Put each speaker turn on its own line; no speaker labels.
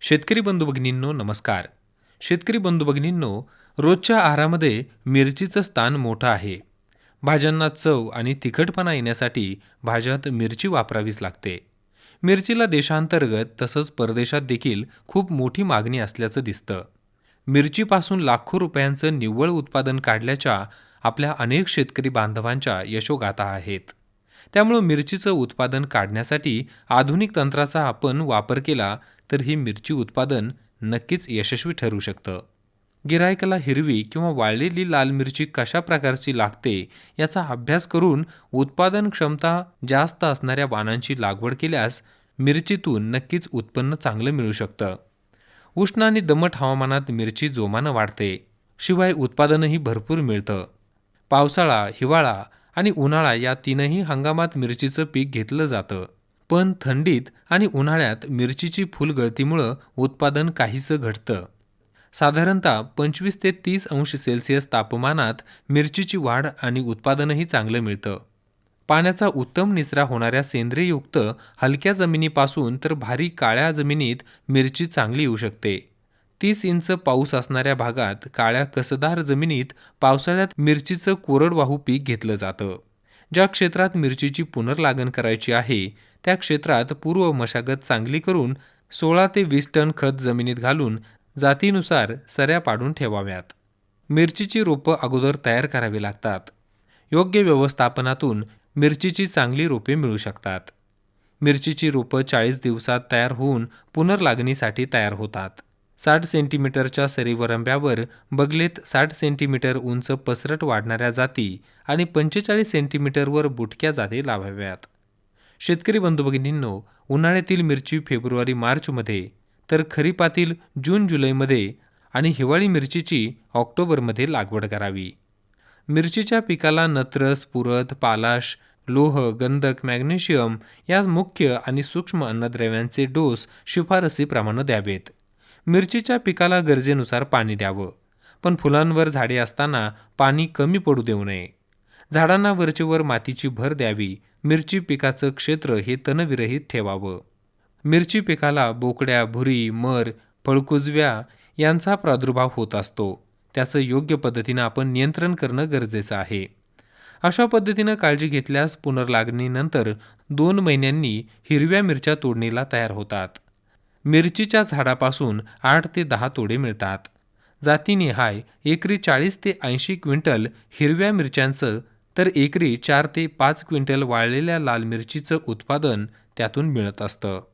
शेतकरी बंधू भगिनींनो नमस्कार. शेतकरी बंधू भगिनींनो, रोजच्या आहारामध्ये मिरचीचं स्थान मोठं आहे. भाज्यांना चव आणि तिखटपणा येण्यासाठी भाज्यात मिरची वापरावीच लागते. मिरचीला देशांतर्गत तसंच परदेशात देखील खूप मोठी मागणी असल्याचं दिसतं. मिरचीपासून लाखो रुपयांचं निव्वळ उत्पादन काढल्याच्या आपल्या अनेक शेतकरी बांधवांच्या यशोगाथा आहेत. त्यामुळं मिरचीचं उत्पादन काढण्यासाठी आधुनिक तंत्राचा आपण वापर केला तर ही मिरची उत्पादन नक्कीच यशस्वी ठरू शकतं. गिरायकाला हिरवी किंवा वाळलेली लाल मिरची कशा प्रकारची लागते याचा अभ्यास करून उत्पादन क्षमता जास्त असणाऱ्या वाणांची लागवड केल्यास मिरचीतून नक्कीच उत्पन्न चांगलं मिळू शकतं. उष्ण आणि दमट हवामानात मिरची जोमानं वाढते, शिवाय उत्पादनही भरपूर मिळतं. पावसाळा, हिवाळा आणि उन्हाळा या तीनही हंगामात मिरचीचं पीक घेतलं जातं. पण थंडीत आणि उन्हाळ्यात मिरचीची फुलगळतीमुळं उत्पादन काहीसं घटतं. साधारणतः 25 ते 30 अंश सेल्सिअस तापमानात मिरचीची वाढ आणि उत्पादनही चांगलं मिळतं. पाण्याचा उत्तम निचरा होणाऱ्या सेंद्रिययुक्त हलक्या जमिनीपासून तर भारी काळ्या जमिनीत मिरची चांगली येऊ शकते. 30 इंच पाऊस असणाऱ्या भागात काळ्या कसदार जमिनीत पावसाळ्यात मिरचीचं कोरडवाहू पीक घेतलं जातं. ज्या क्षेत्रात मिरचीची पुनर्लागण करायची आहे त्या क्षेत्रात पूर्व मशागत चांगली करून 16 ते 20 टन खत जमिनीत घालून जातीनुसार सऱ्या पाडून ठेवाव्यात. मिरचीची रोपं अगोदर तयार करावी लागतात. योग्य व्यवस्थापनातून मिरचीची चांगली रोपे मिळू शकतात. मिरचीची रोपं 40 दिवसात तयार होऊन पुनर्लागणीसाठी तयार होतात. 60 सेंटीमीटरच्या सरीवरंब्यावर बगलेत 60 सेंटीमीटर उंच पसरट वाढणाऱ्या जाती आणि 45 सेंटीमीटरवर बुटक्या जाती लावाव्यात. शेतकरी बंधू भगिनींनो, उन्हाळ्यातील मिरची फेब्रुवारी-मार्चमध्ये तर खरीपातील जून-जुलैमध्ये आणि हिवाळी मिरचीची ऑक्टोबरमध्ये लागवड करावी. मिरचीच्या पिकाला नत्र, स्फुरद, पालाश, लोह, गंधक, मॅग्नेशियम या मुख्य आणि सूक्ष्म अन्नद्रव्यांचे डोस शिफारसीप्रमाणे द्यावेत. मिरचीच्या पिकाला गरजेनुसार पाणी द्यावं, पण फुलांवर झाडे असताना पाणी कमी पडू देऊ नये. झाडांना वरचेवर मातीची भर द्यावी. मिरची पिकाचं क्षेत्र हे तणविरहित ठेवावं. मिरची पिकाला बोकड्या, भुरी, मर, फळकुजव्या यांचा प्रादुर्भाव होत असतो. त्याचं योग्य पद्धतीनं आपण नियंत्रण करणं गरजेचं आहे. अशा पद्धतीनं काळजी घेतल्यास पुनर्लागणीनंतर 2 महिन्यांनी हिरव्या मिरच्या तोडणीला तयार होतात. मिरचीच्या झाडापासून 8 ते 10 तोडे मिळतात. जातीनिहाय एकरी 40 ते 80 क्विंटल हिरव्या मिरच्यांचं तर एकरी 4 ते 5 क्विंटल वाळलेल्या लाल मिरचीचं उत्पादन त्यातून मिळत असतं.